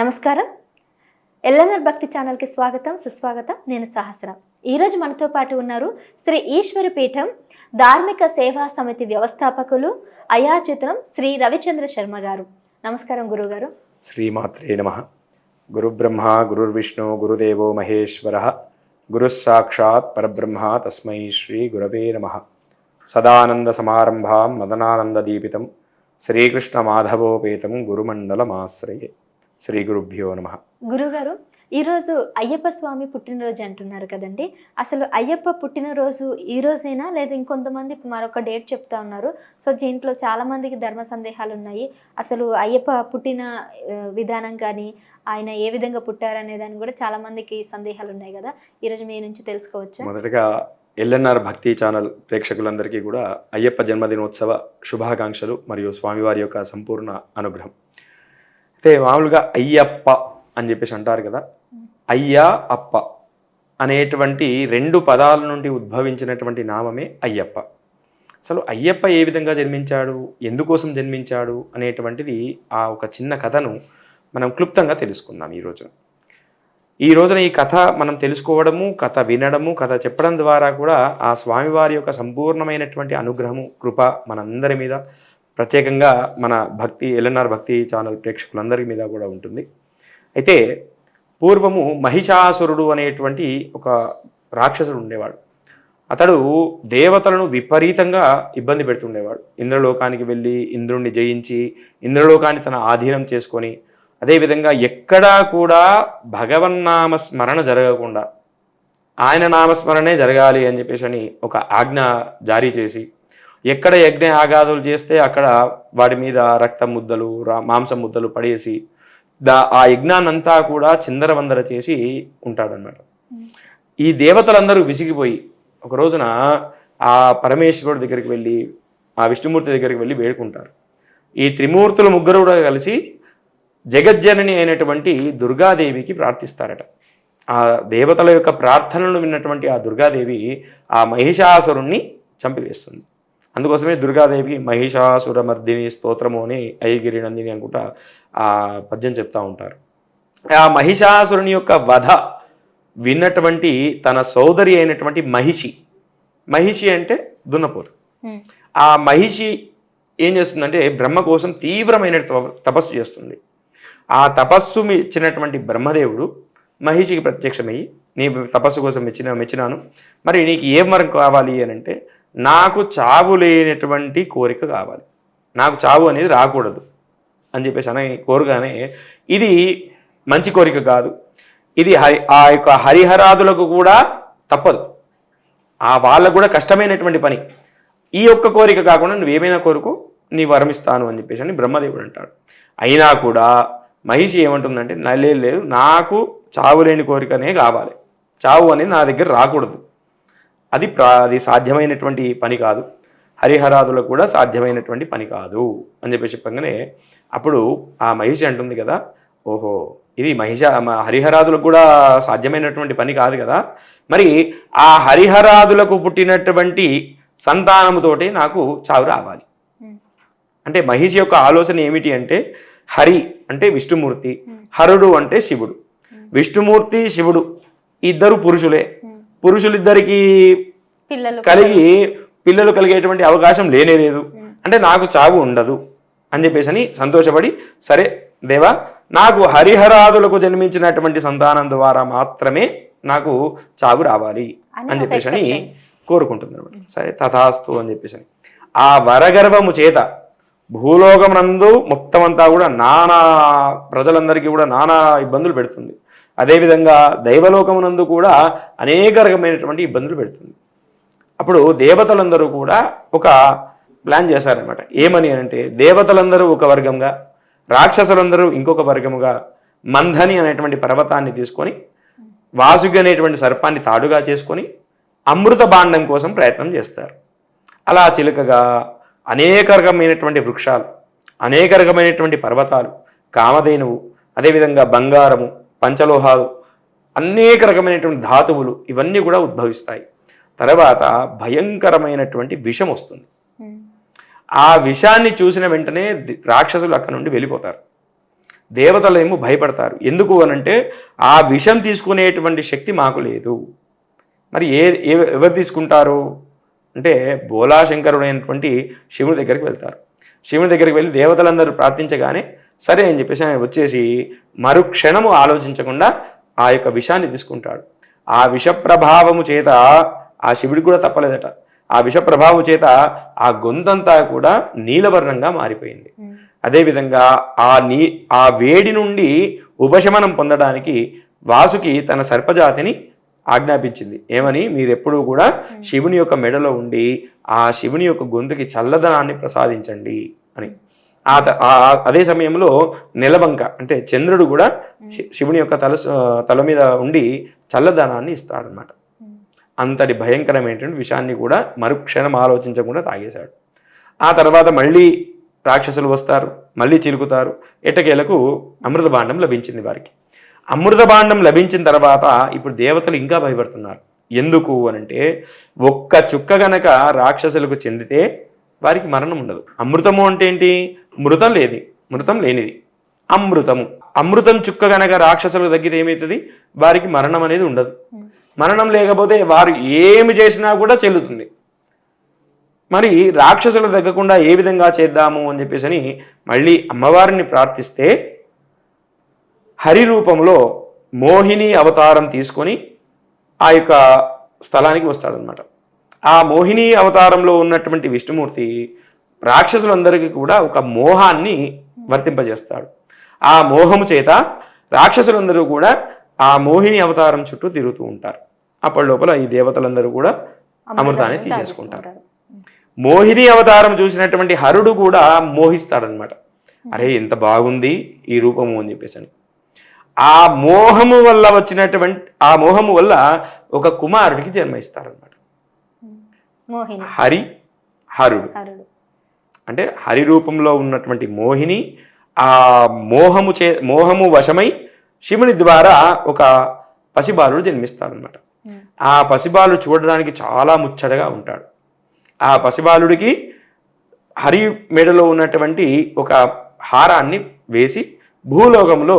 నమస్కారం. ఎల్ఎన్ఆర్ భక్తి ఛానల్కి స్వాగతం, సుస్వాగతం. నేను సహస్ర. ఈరోజు మనతో పాటు ఉన్నారు శ్రీ ఈశ్వర పీఠం ధార్మిక సేవా సమితి వ్యవస్థాపకులు అయాచితం శ్రీ రవిచంద్ర శర్మ గారు. నమస్కారం గురుగారు. శ్రీమాత్రే నమః. గురుబ్రహ్మ గురుర్విష్ణు గురుదేవో మహేశ్వర గురుస్సాక్షాత్ పరబ్రహ్మ తస్మై శ్రీ గురవే నమః. సదానంద సమారంభాం మదనానంద దీపితం శ్రీకృష్ణ మాధవోపేతం గురుమండలమాశ్రయే. శ్రీ గురుభ్యో నమః. గురుగారు, ఈరోజు అయ్యప్ప స్వామి పుట్టినరోజు అంటున్నారు కదండి. అసలు అయ్యప్ప పుట్టినరోజు ఈ రోజైనా లేదా ఇంకొంతమంది మరొక డేట్ చెప్తా ఉన్నారు. సో దీంట్లో చాలామందికి ధర్మ సందేహాలు ఉన్నాయి. అసలు అయ్యప్ప పుట్టిన విధానం కానీ ఆయన ఏ విధంగా పుట్టారనే దాన్ని కూడా చాలామందికి సందేహాలు ఉన్నాయి కదా. ఈరోజు మీ నుంచి తెలుసుకోవచ్చా? మొదటగా ఎల్ఎన్ఆర్ భక్తి ఛానల్ ప్రేక్షకులందరికీ కూడా అయ్యప్ప జన్మదినోత్సవ శుభాకాంక్షలు మరియు స్వామివారి యొక్క సంపూర్ణ అనుగ్రహం. అయితే మామూలుగా అయ్యప్ప అని చెప్పేసి అంటారు కదా. అయ్యా అప్ప అనేటువంటి రెండు పదాల నుండి ఉద్భవించినటువంటి నామమే అయ్యప్ప. అసలు అయ్యప్ప ఏ విధంగా జన్మించాడు, ఎందుకోసం జన్మించాడు అనేటువంటిది ఆ ఒక చిన్న కథను మనం క్లుప్తంగా తెలుసుకుందాం ఈ రోజున ఈ కథ మనం తెలుసుకోవడము, కథ వినడము, కథ చెప్పడం ద్వారా కూడా ఆ స్వామివారి యొక్క సంపూర్ణమైనటువంటి అనుగ్రహము, కృప మనందరి మీద, ప్రత్యేకంగా మన భక్తి ఎల్ఎన్ఆర్ భక్తి ఛానల్ ప్రేక్షకులందరి మీద కూడా ఉంటుంది. అయితే పూర్వము మహిషాసురుడు అనేటువంటి ఒక రాక్షసుడు ఉండేవాడు. అతడు దేవతలను విపరీతంగా ఇబ్బంది పెడుతుండేవాడు. ఇంద్రలోకానికి వెళ్ళి ఇంద్రుణ్ణి జయించి ఇంద్రలోకాన్ని తన ఆధీనం చేసుకొని, అదేవిధంగా ఎక్కడా కూడా భగవన్నామ స్మరణ జరగకుండా ఆయన నామస్మరణే జరగాలి అని చెప్పేసి ఒక ఆజ్ఞ జారీ చేసి, ఎక్కడ యజ్ఞ ఆగాదులు చేస్తే అక్కడ వాడి మీద రక్తం ముద్దలు, మాంసం ముద్దలు పడేసి ఆ యజ్ఞాన్నంతా కూడా చిందరవందర చేసి ఉంటాడనమాట. ఈ దేవతలందరూ విసిగిపోయి ఒక రోజున ఆ పరమేశ్వరుడి దగ్గరికి వెళ్ళి, ఆ విష్ణుమూర్తి దగ్గరికి వెళ్ళి వేడుకుంటారు. ఈ త్రిమూర్తులు ముగ్గురు కూడా కలిసి జగజ్జనని అయినటువంటి దుర్గాదేవికి ప్రార్థిస్తారట. ఆ దేవతల యొక్క ప్రార్థనలను విన్నటువంటి ఆ దుర్గాదేవి ఆ మహిషాసురుణ్ణి చంపివేస్తుంది. అందుకోసమే దుర్గాదేవికి మహిషాసురమర్దిని స్తోత్రము అని ఐగిరి నందిని అనుకుంటా ఆ పద్యం చెప్తా ఉంటారు. ఆ మహిషాసురుని యొక్క వధ విన్నటువంటి తన సోదరి అయినటువంటి మహిషి అంటే దున్నపోతు. ఆ మహిషి ఏం చేస్తుందంటే బ్రహ్మ కోసం తీవ్రమైన తపస్సు చేస్తుంది. ఆ తపస్సు ఇచ్చినటువంటి బ్రహ్మదేవుడు మహిషికి ప్రత్యక్షమయ్యి, నీ తపస్సు కోసం మెచ్చినాను, మరి నీకు ఏం వరం కావాలి అని అంటే, నాకు చావు లేనటువంటి కోరిక కావాలి, నాకు చావు అనేది రాకూడదు అని చెప్పేసి అని కోరగానే, ఇది మంచి కోరిక కాదు, ఇది ఆ యొక్క హరిహరాదులకు కూడా తప్పదు, ఆ వాళ్ళకు కూడా కష్టమైనటువంటి పని, ఈ ఒక్క కోరిక కాకుండా నువ్వేమైనా కోరుకో, నీ వరమిస్తాను అని చెప్పేసి అని బ్రహ్మదేవుడు అంటాడు. అయినా కూడా మహిషి ఏమంటుందంటే, లేదు, నాకు చావు లేని కోరికనే కావాలి, చావు అనేది నా దగ్గర రాకూడదు, అది సాధ్యమైనటువంటి పని కాదు, హరిహరాదులకు కూడా సాధ్యమైనటువంటి పని కాదు అని చెప్పి చెప్పగానే, అప్పుడు ఆ మహిషి అంటుంది కదా, ఓహో ఇది హరిహరాదులకు కూడా సాధ్యమైనటువంటి పని కాదు కదా, మరి ఆ హరిహరాదులకు పుట్టినటువంటి సంతానముతోటి నాకు చావు రావాలి. అంటే మహిషి యొక్క ఆలోచన ఏమిటి అంటే, హరి అంటే విష్ణుమూర్తి, హరుడు అంటే శివుడు. విష్ణుమూర్తి శివుడు ఇద్దరు పురుషులిద్దరికి పిల్లలు కలిగేటువంటి అవకాశం లేదు, అంటే నాకు చావు ఉండదు అని చెప్పేసి అని సంతోషపడి, సరే దేవా, నాకు హరిహరాదులకు జన్మించినటువంటి సంతానం ద్వారా మాత్రమే నాకు చావు రావాలి అని చెప్పేసి అని కోరుకుంటుంది అనమాట. సరే తథాస్తు అని చెప్పేసి అని ఆ వరగర్వము చేత భూలోకమునందు మొత్తం అంతా కూడా నానా ప్రజలందరికీ కూడా నానా ఇబ్బందులు పెడుతుంది. అదేవిధంగా దైవలోకమునందు కూడా అనేక రకమైనటువంటి ఇబ్బందులు పెడుతుంది. అప్పుడు దేవతలందరూ కూడా ఒక ప్లాన్ చేశారనమాట. ఏమని అంటే, దేవతలందరూ ఒక వర్గంగా, రాక్షసులందరూ ఇంకొక వర్గముగా మంథని అనేటువంటి పర్వతాన్ని తీసుకొని, వాసుకి అనేటువంటి సర్పాన్ని తాడుగా చేసుకొని అమృత భాండం కోసం ప్రయత్నం చేస్తారు. అలా చిలుకగా అనేక రకమైనటువంటి వృక్షాలు, అనేక రకమైనటువంటి పర్వతాలు, కామధేనువు, అదేవిధంగా బంగారము, పంచలోహాలు, అనేక రకమైనటువంటి ధాతువులు ఇవన్నీ కూడా ఉద్భవిస్తాయి. తర్వాత భయంకరమైనటువంటి విషం వస్తుంది. ఆ విషాన్ని చూసిన వెంటనే రాక్షసులు అక్కడ నుండి వెళ్ళిపోతారు. దేవతలేమో భయపడతారు. ఎందుకు అనంటే ఆ విషం తీసుకునేటువంటి శక్తి మాకు లేదు. మరి ఎవరు తీసుకుంటారు అంటే బోలాశంకరుడైనటువంటి శివుని దగ్గరికి వెళ్తారు. శివుని దగ్గరికి వెళ్ళి దేవతలందరూ ప్రార్థించగానే సరే అని చెప్పేసి ఆయన వచ్చేసి మరుక్షణము ఆలోచించకుండా ఆ యొక్క విషాన్ని తీసుకుంటాడు. ఆ విష ప్రభావము చేత ఆ శివుడికి కూడా తప్పలేదట. ఆ విష ప్రభావం చేత ఆ గొంతంతా కూడా నీలవర్ణంగా మారిపోయింది. అదేవిధంగా ఆ వేడి నుండి ఉపశమనం పొందడానికి వాసుకి తన సర్పజాతిని ఆజ్ఞాపించింది. ఏమని, మీరెప్పుడూ కూడా శివుని యొక్క మెడలో ఉండి ఆ శివుని యొక్క గొంతుకి చల్లదనాన్ని ప్రసాదించండి అని. అదే సమయంలో నెలవంక అంటే చంద్రుడు కూడా శివుని యొక్క తల మీద ఉండి చల్లదనాన్ని ఇస్తాడనమాట. అంతటి భయంకరమైనటువంటి విషయాన్ని కూడా మరుక్షణం ఆలోచించకుండా తాగేశాడు. ఆ తర్వాత మళ్ళీ రాక్షసులు వస్తారు, మళ్ళీ చిలుకుతారు. ఎట్టకేలకు అమృత భాండం లభించింది వారికి. అమృత భాండం లభించిన తర్వాత ఇప్పుడు దేవతలు ఇంకా భయపడుతున్నారు. ఎందుకు అనంటే ఒక్క చుక్క గనక రాక్షసులకు చెందితే వారికి మరణం ఉండదు. అమృతము అంటే ఏంటి? మృతం లేనిది అమృతము. అమృతం చుక్క గనక రాక్షసులకు తగ్గితే ఏమవుతుంది? వారికి మరణం అనేది ఉండదు. మరణం లేకపోతే వారు ఏమి చేసినా కూడా చెల్లుతుంది. మరి రాక్షసులు తగ్గకుండా ఏ విధంగా చేద్దాము అని చెప్పేసి మళ్ళీ అమ్మవారిని ప్రార్థిస్తే హరి రూపంలో మోహిని అవతారం తీసుకొని ఆ యొక్క స్థలానికి వస్తాడనమాట. ఆ మోహిని అవతారంలో ఉన్నటువంటి విష్ణుమూర్తి రాక్షసులందరికీ కూడా ఒక మోహాన్ని వర్తింపజేస్తాడు. ఆ మోహము చేత రాక్షసులందరూ కూడా ఆ మోహిని అవతారం చుట్టూ తిరుగుతూ ఉంటారు. అప్పటి లోపల ఈ దేవతలందరూ కూడా అమృతాన్ని తీసేసుకుంటారు. మోహిని అవతారం చూసినటువంటి హరుడు కూడా మోహిస్తాడనమాట. అరే ఎంత బాగుంది ఈ రూపము అని చెప్పేసి. ఆ మోహము వల్ల ఒక కుమారుడికి జన్మిస్తారనమాట. హరుడు అంటే హరి రూపంలో ఉన్నటువంటి మోహిని ఆ మోహము వశమై శివుని ద్వారా ఒక పసిబాలుడు జన్మిస్తాడనమాట. ఆ పసిబాలుడు చూడడానికి చాలా ముచ్చటగా ఉంటాడు. ఆ పసిబాలుడికి హరి మెడలో ఉన్నటువంటి ఒక హారాన్ని వేసి భూలోకంలో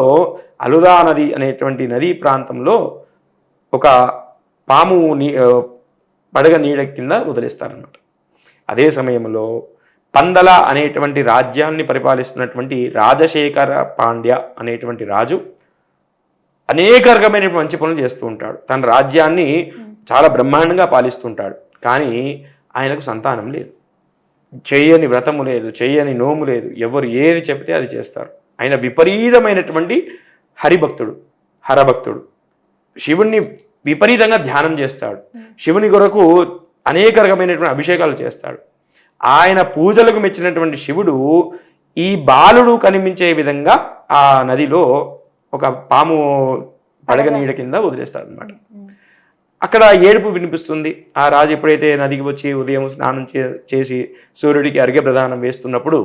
అలుదా నది అనేటువంటి నదీ ప్రాంతంలో ఒక పాము పడగ నీడ కింద వదిలేస్తారన్నమాట. అదే సమయంలో పందల అనేటువంటి రాజ్యాన్ని పరిపాలిస్తున్నటువంటి రాజశేఖర పాండ్య అనేటువంటి రాజు అనేక రకమైన మంచి పనులు చేస్తూ ఉంటాడు. తన రాజ్యాన్ని చాలా బ్రహ్మాండంగా పాలిస్తుంటాడు. కానీ ఆయనకు సంతానం లేదు, చేయని వ్రతము లేదు, చేయని నోము లేదు. ఎవరు ఏది చెప్తే అది చేస్తారు. ఆయన విపరీతమైనటువంటి హరభక్తుడు. శివుణ్ణి విపరీతంగా ధ్యానం చేస్తాడు. శివుని కొరకు అనేక రకమైనటువంటి అభిషేకాలు చేస్తాడు. ఆయన పూజలకు మెచ్చినటువంటి శివుడు ఈ బాలుడు కనిపించే విధంగా ఆ నదిలో ఒక పాము పడగ నీడ కింద వదిలేస్తాడు అనమాట. అక్కడ ఏడుపు వినిపిస్తుంది. ఆ రాజు ఎప్పుడైతే నదికి వచ్చి ఉదయం స్నానం చేసి సూర్యుడికి అర్ఘ్య ప్రదానం వేస్తున్నప్పుడు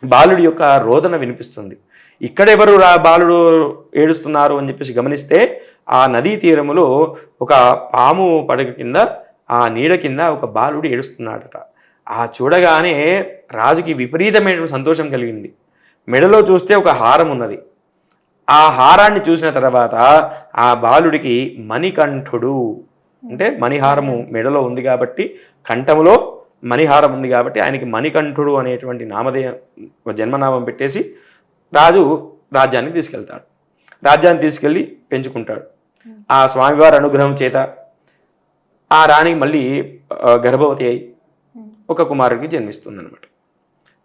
బాలుడి యొక్క రోదన వినిపిస్తుంది. ఇక్కడెవరు బాలుడు ఏడుస్తున్నారు అని చెప్పేసి గమనిస్తే ఆ నదీ తీరములో ఒక పాము పడగ కింద ఆ నీడ కింద ఒక బాలుడు ఏడుస్తున్నాడట. ఆ చూడగానే రాజుకి విపరీతమైన సంతోషం కలిగింది. మెడలో చూస్తే ఒక హారం ఉన్నది. ఆ హారాన్ని చూసిన తర్వాత ఆ బాలుడికి మణికంఠుడు అంటే మణిహారము మెడలో ఉంది కాబట్టి, కంఠములో మణిహారం ఉంది కాబట్టి ఆయనకి మణికంఠుడు అనేటువంటి జన్మనామం పెట్టేసి రాజు రాజ్యానికి తీసుకెళ్తాడు. రాజ్యాన్ని తీసుకెళ్ళి పెంచుకుంటాడు. ఆ స్వామివారి అనుగ్రహం చేత ఆ రాణి మళ్ళీ గర్భవతి అయి ఒక కుమారుడికి జన్మిస్తుంది అనమాట.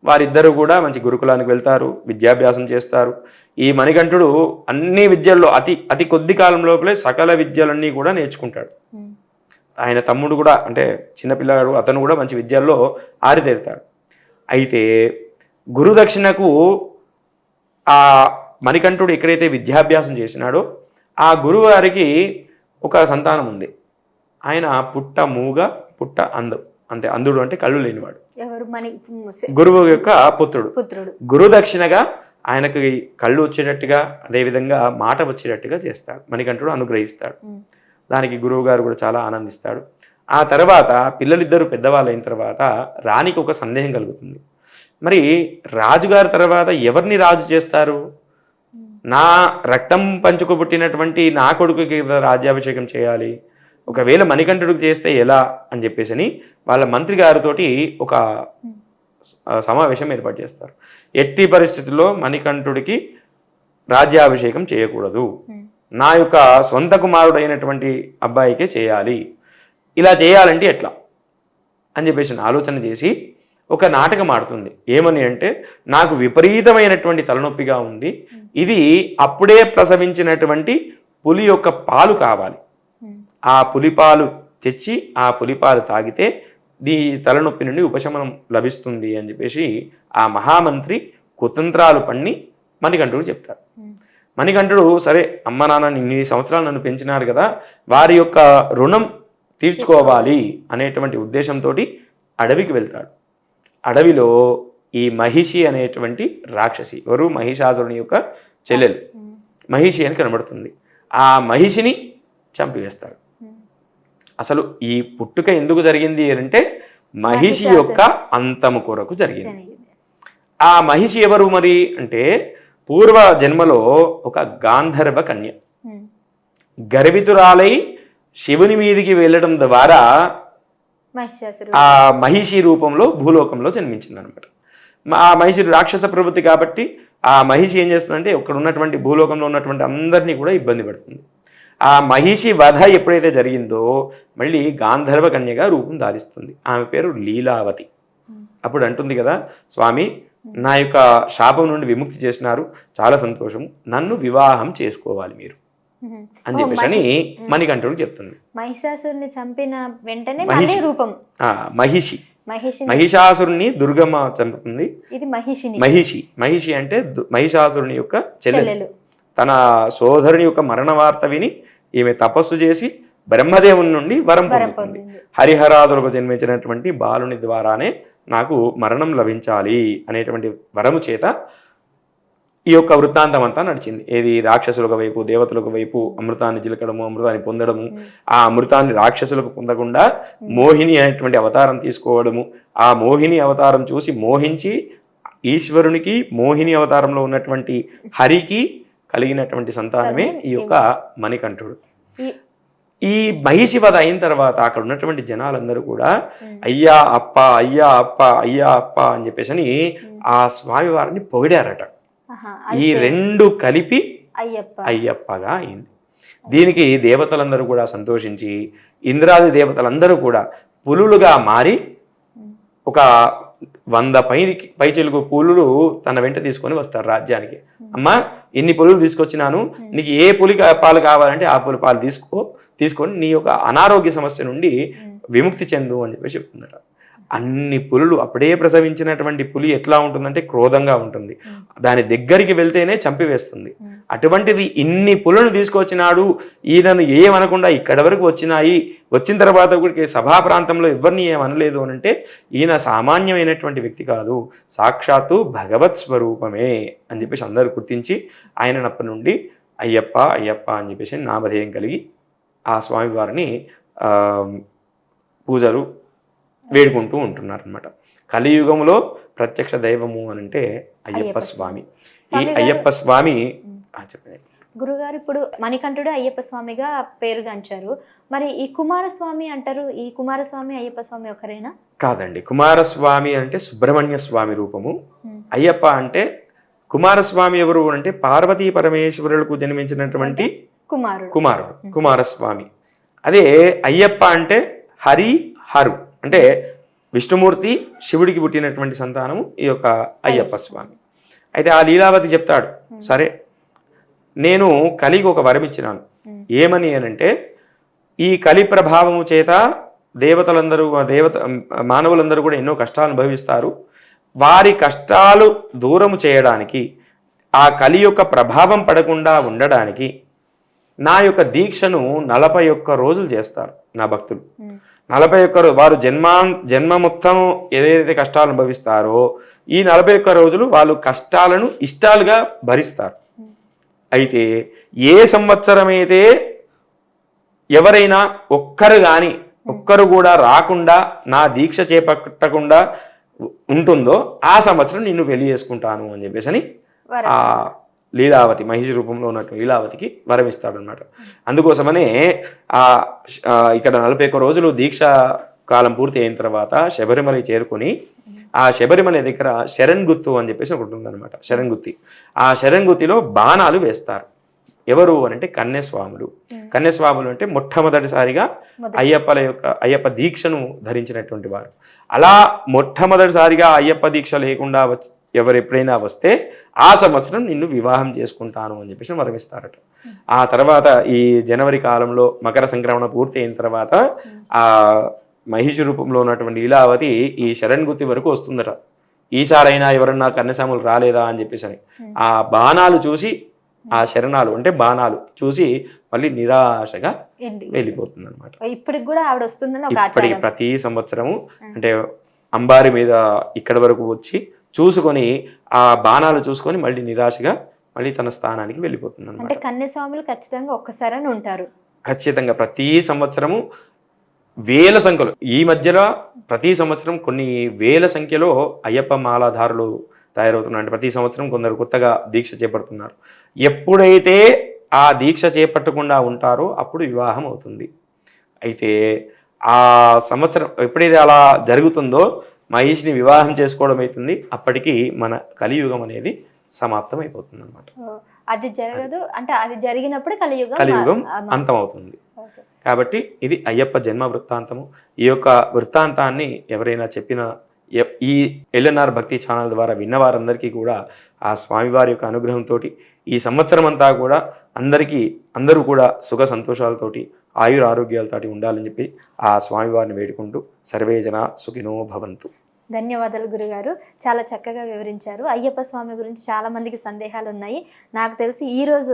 వారిద్దరూ కూడా మంచి గురుకులానికి వెళ్తారు, విద్యాభ్యాసం చేస్తారు. ఈ మణికంఠుడు అన్ని విద్యల్లో అతి కొద్ది కాలం లోపలే సకల విద్యలన్నీ కూడా నేర్చుకుంటాడు. ఆయన తమ్ముడు కూడా అంటే చిన్నపిల్లగాడు, అతను కూడా మంచి విద్యల్లో ఆరితేరుతాడు. అయితే గురుదక్షిణకు ఆ మణికంఠుడు ఎక్కడైతే విద్యాభ్యాసం చేసినాడో ఆ గురువు గారికి ఒక సంతానం ఉంది. ఆయన పుట్ట మూగ పుట్ట అందుడు అంటే కళ్ళు లేనివాడు. గురువు యొక్క పుత్రుడు. గురుదక్షిణగా ఆయనకు కళ్ళు వచ్చేటట్టుగా అదేవిధంగా మాట వచ్చేటట్టుగా చేస్తాడు. మణికంఠుడు అనుగ్రహిస్తాడు. దానికి గురువు గారు కూడా చాలా ఆనందిస్తాడు. ఆ తర్వాత పిల్లలిద్దరూ పెద్దవాళ్ళు అయిన తర్వాత రాణికి ఒక సందేహం కలుగుతుంది. మరి రాజుగారి తర్వాత ఎవరిని రాజు చేస్తారు నా రక్తం పంచుకు పుట్టినటువంటి నా కొడుకుకి కదా రాజ్యాభిషేకం చేయాలి, ఒకవేళ మణికంఠుడికి చేస్తే ఎలా అని చెప్పేసి వాళ్ళ మంత్రి గారితోటి ఒక సమావేశం ఏర్పాటు చేస్తారు. ఎట్టి పరిస్థితుల్లో మణికంఠుడికి రాజ్యాభిషేకం చేయకూడదు, నా యొక్క సొంత కుమారుడైనటువంటి అబ్బాయికే చేయాలి, ఇలా చేయాలంటే ఎట్లా అని చెప్పేసి ఆలోచన చేసి ఒక నాటకం ఆడుతుంది. ఏమని అంటే, నాకు విపరీతమైనటువంటి తలనొప్పిగా ఉంది, ఇది అప్పుడే ప్రసవించినటువంటి పులి యొక్క పాలు కావాలి, ఆ పులిపాలు తెచ్చి ఆ పులిపాలు తాగితే ఈ తలనొప్పి నుండి ఉపశమనం లభిస్తుంది అని చెప్పేసి ఆ మహామంత్రి కుతంత్రాలు పన్ని మణికంఠుడు చెప్తాడు. మణికంఠుడు సరే, అమ్మ నాన్న ఇన్ని సంవత్సరాలు నన్ను పెంచినారు కదా, వారి యొక్క రుణం తీర్చుకోవాలి అనేటువంటి ఉద్దేశంతో అడవికి వెళ్తాడు. అడవిలో ఈ మహిషి అనేటువంటి రాక్షసి, ఎవరు మహిషాసురుని యొక్క చెల్లెలు మహిషి అని కనబడుతుంది. ఆ మహిషిని చంపివేస్తాడు. అసలు ఈ పుట్టుక ఎందుకు జరిగింది అంటే మహిషి యొక్క అంతము కొరకు జరిగింది. ఆ మహిషి ఎవరు మరి అంటే, పూర్వ జన్మలో ఒక గాంధర్వ కన్య గర్వితురాలై శివుని మీదికి వెళ్ళడం ద్వారా ఆ మహిషి రూపంలో భూలోకంలో జన్మించింది అనమాట. ఆ మహిషి రాక్షస ప్రవృత్తి కాబట్టి ఆ మహిషి ఏం చేస్తుందంటే ఇక్కడ ఉన్నటువంటి భూలోకంలో ఉన్నటువంటి అందరినీ కూడా ఇబ్బంది పెడుతుంది. ఆ మహిషి వధ ఎప్పుడైతే జరిగిందో మళ్ళీ గాంధర్వ కన్యగా రూపం ధారిస్తుంది. ఆమె పేరు లీలావతి. అప్పుడు అంటుంది కదా, స్వామి నా యొక్క శాపం నుండి విముక్తి చేసినారు, చాలా సంతోషం, నన్ను వివాహం చేసుకోవాలి మీరు అని చెప్పేసి మణికంఠుడు చెప్తుంది. మహిషాసురుని చంపిన వెంటనే మళ్ళీ రూపం మహిషి మహిషాసురుని దుర్గమ్మ చంపుతుంది. ఇది మహిషి అంటే మహిషాసురుని యొక్క చెల్లెలు. తన సోదరుని యొక్క మరణ వార్త విని ఈమె తపస్సు చేసి బ్రహ్మదేవుని నుండి వరం పొందుతుంది. హరిహరాదులకు జన్మించినటువంటి బాలుని ద్వారానే నాకు మరణం లభించాలి అనేటువంటి వరము చేత ఈ యొక్క వృత్తాంతం అంతా నడిచింది. ఏది రాక్షసులకు వైపు దేవతలకు వైపు అమృతాన్ని చిలకడము, అమృతాన్ని పొందడము, ఆ అమృతాన్ని రాక్షసులకు పొందకుండా మోహిని అనేటువంటి అవతారం తీసుకోవడము, ఆ మోహిని అవతారం చూసి మోహించి ఈశ్వరునికి మోహిని అవతారంలో ఉన్నటువంటి హరికి కలిగినటువంటి సంతానమే ఈ యొక్క మణికంఠుడు. ఈ మహిషి వధ అయిన తర్వాత అక్కడ ఉన్నటువంటి జనాలందరూ కూడా అయ్యా అప్ప అయ్యా అప్ప అయ్యా అప్ప అని చెప్పేసి ఆ స్వామి వారిని పొగిడారట. ఈ రెండు కలిపి అయ్యప్పగా అయింది. దీనికి దేవతలందరూ కూడా సంతోషించి ఇంద్రాది దేవతలందరూ కూడా పులులుగా మారి ఒక 100 పైచిలుకు పులులు తన వెంట తీసుకొని వస్తారు రాజ్యానికి. అమ్మా ఇన్ని పులులు తీసుకొచ్చినాను, నీకు ఏ పులి పాలు కావాలంటే ఆ పులి పాలు తీసుకొని నీ యొక్క అనారోగ్య సమస్య నుండి విముక్తి చెందు అని చెప్పి చెప్తున్నారు. అన్ని పులులు అప్పుడే ప్రసవించినటువంటి పులి ఎట్లా ఉంటుందంటే క్రోధంగా ఉంటుంది, దాని దగ్గరికి వెళ్తేనే చంపివేస్తుంది. అటువంటిది ఇన్ని పులను తీసుకొచ్చినాడు, ఈయనను ఏమనకుండా ఇక్కడి వరకు వచ్చిన తర్వాత కూడా సభా ప్రాంతంలో ఎవరిని ఏమనలేదు అని అంటే ఈయన సామాన్యమైనటువంటి వ్యక్తి కాదు, సాక్షాత్తు భగవత్ స్వరూపమే అని చెప్పేసి అందరూ గుర్తించి ఆయన అప్పటి నుండి అయ్యప్ప అయ్యప్ప అని చెప్పేసి నామధేయం కలిగి ఆ స్వామివారిని పూజలు వేడుకుంటూ ఉంటున్నారు అనమాట. కలియుగంలో ప్రత్యక్ష దైవము అని అంటే అయ్యప్ప స్వామి. ఈ అయ్యప్ప స్వామి చెప్పండి గురుగారు, ఇప్పుడు మణికంఠుడు అయ్యప్ప స్వామిగా పేరుగాంచారు, మరి ఈ కుమారస్వామి అంటారు, ఈ కుమారస్వామి అయ్యప్ప స్వామి ఒకరేనా? కాదండి, కుమారస్వామి అంటే సుబ్రహ్మణ్య స్వామి రూపము. అయ్యప్ప అంటే కుమారస్వామి ఎవరు అంటే పార్వతీ పరమేశ్వరులకు జన్మించినటువంటి కుమారుడు కుమారస్వామి. అదే అయ్యప్ప అంటే హరు అంటే విష్ణుమూర్తి శివుడికి పుట్టినటువంటి సంతానము ఈ యొక్క అయ్యప్ప స్వామి. అయితే ఆ లీలావతి చెప్తాడు, సరే నేను కలికి ఒక వరం ఇచ్చినాను, ఏమని అనంటే ఈ కలి ప్రభావము చేత మానవులందరూ కూడా ఎన్నో కష్టాలు అనుభవిస్తారు, వారి కష్టాలు దూరము చేయడానికి ఆ కలి యొక్క ప్రభావం పడకుండా ఉండడానికి నా యొక్క దీక్షను 41 రోజులు చేస్తారు నా భక్తులు. 41 వారు జన్మ మొత్తం ఏదైతే కష్టాలు అనుభవిస్తారో ఈ 41 రోజులు వాళ్ళు కష్టాలను ఇష్టాలుగా భరిస్తారు. అయితే ఏ సంవత్సరం అయితే ఎవరైనా ఒక్కరు కూడా రాకుండా నా దీక్ష చేపట్టకుండా ఉంటుందో ఆ సంవత్సరం నిన్ను పెళ్లి చేసుకుంటాను అని చెప్పేసి ఆ లీలావతి మహిషి రూపంలో ఉన్నట్టు లీలావతికి వరమిస్తాడు అనమాట. అందుకోసమనే ఇక్కడ 41 రోజులు దీక్ష కాలం పూర్తి అయిన తర్వాత శబరిమల చేరుకుని ఆ శబరిమల దగ్గర శరణ్గుత్తు అని చెప్పేసి ఒకటి ఉందన్నమాట. శరణ్గుత్తి, ఆ శరణ్గుత్తిలో బాణాలు వేస్తారు. ఎవరు అని అంటే కన్యస్వాములు. కన్యస్వాములు అంటే మొట్టమొదటిసారిగా అయ్యప్ప దీక్షను ధరించినటువంటి వారు. అలా మొట్టమొదటిసారిగా అయ్యప్ప దీక్ష లేకుండా ఎవరు ఎప్పుడైనా వస్తే ఆ సంవత్సరం నిన్ను వివాహం చేసుకుంటాను అని చెప్పేసి వరమిస్తారట. ఆ తర్వాత ఈ జనవరి కాలంలో మకర సంక్రమణ పూర్తి అయిన తర్వాత ఆ మహిషి రూపంలో ఉన్నటువంటి లీలావతి ఈ శరణ్గుత్తి వరకు వస్తుందట. ఈసారైనా ఎవరన్నా కన్యస్వాములు రాలేదా అని చెప్పేసి అని ఆ బాణాలు చూసి, ఆ శరణాలు అంటే బాణాలు చూసి మళ్ళీ నిరాశగా వెళ్ళిపోతుంది అనమాట. ఇప్పటికి కూడా ఆవిడ వస్తుందని ఇప్పటికి ప్రతి సంవత్సరము అంటే అంబారి మీద ఇక్కడి వరకు వచ్చి చూసుకొని ఆ బాణాలు చూసుకొని మళ్ళీ నిరాశగా మళ్ళీ తన స్థానానికి వెళ్ళిపోతుంది అనమాట. అంటే కన్యస్వాములు ఖచ్చితంగా ఒక్కసారని ఉంటారు. ఖచ్చితంగా ప్రతి సంవత్సరము వేల సంఖ్యలో, ఈ మధ్యలో ప్రతి సంవత్సరం కొన్ని వేల సంఖ్యలో అయ్యప్ప మాలాధారులు తయారవుతున్నారు. అంటే ప్రతి సంవత్సరం కొందరు కొత్తగా దీక్ష చేపడుతున్నారు. ఎప్పుడైతే ఆ దీక్ష చేపట్టకుండా ఉంటారో అప్పుడు వివాహం అవుతుంది. అయితే ఆ సంవత్సరం ఎప్పుడైతే అలా జరుగుతుందో మహేష్ని వివాహం చేసుకోవడం అవుతుంది. అప్పటికి మన కలియుగం అనేది సమాప్తం అయిపోతుంది అనమాట. అది జరగదు అంటే అది జరిగినప్పుడు కలియుగం అంతమవుతుంది. కాబట్టి ఇది అయ్యప్ప జన్మ వృత్తాంతము. ఈ యొక్క వృత్తాంతాన్ని ఎవరైనా చెప్పిన ఈ ఎల్ఎన్ఆర్ భక్తి ఛానల్ ద్వారా విన్న వారందరికీ కూడా ఆ స్వామివారి యొక్క అనుగ్రహంతో ఈ సంవత్సరం అంతా కూడా అందరూ కూడా సుఖ సంతోషాలతోటి ఆయుర ఆరోగ్యాలతోటి ఉండాలని చెప్పి ఆ స్వామివారిని వేడుకుంటూ సర్వే జన సుఖినో భవంతు. ధన్యవాదాలు గురుగారు, చాలా చక్కగా వివరించారు. అయ్యప్ప స్వామి గురించి చాలా మందికి సందేహాలు ఉన్నాయి. నాకు తెలిసి ఈరోజు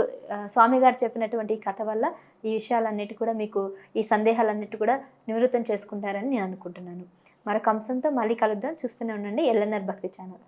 స్వామి గారు చెప్పినటువంటి ఈ కథ వల్ల ఈ విషయాలన్నిటి కూడా మీకు ఈ సందేహాలన్నిటి కూడా నివృత్తం చేసుకుంటారని నేను అనుకుంటున్నాను. మరొక అంశంతో మళ్ళీ కలుద్దాం. చూస్తూనే ఉండండి ఎల్ఎన్ఆర్ భక్తి ఛానల్.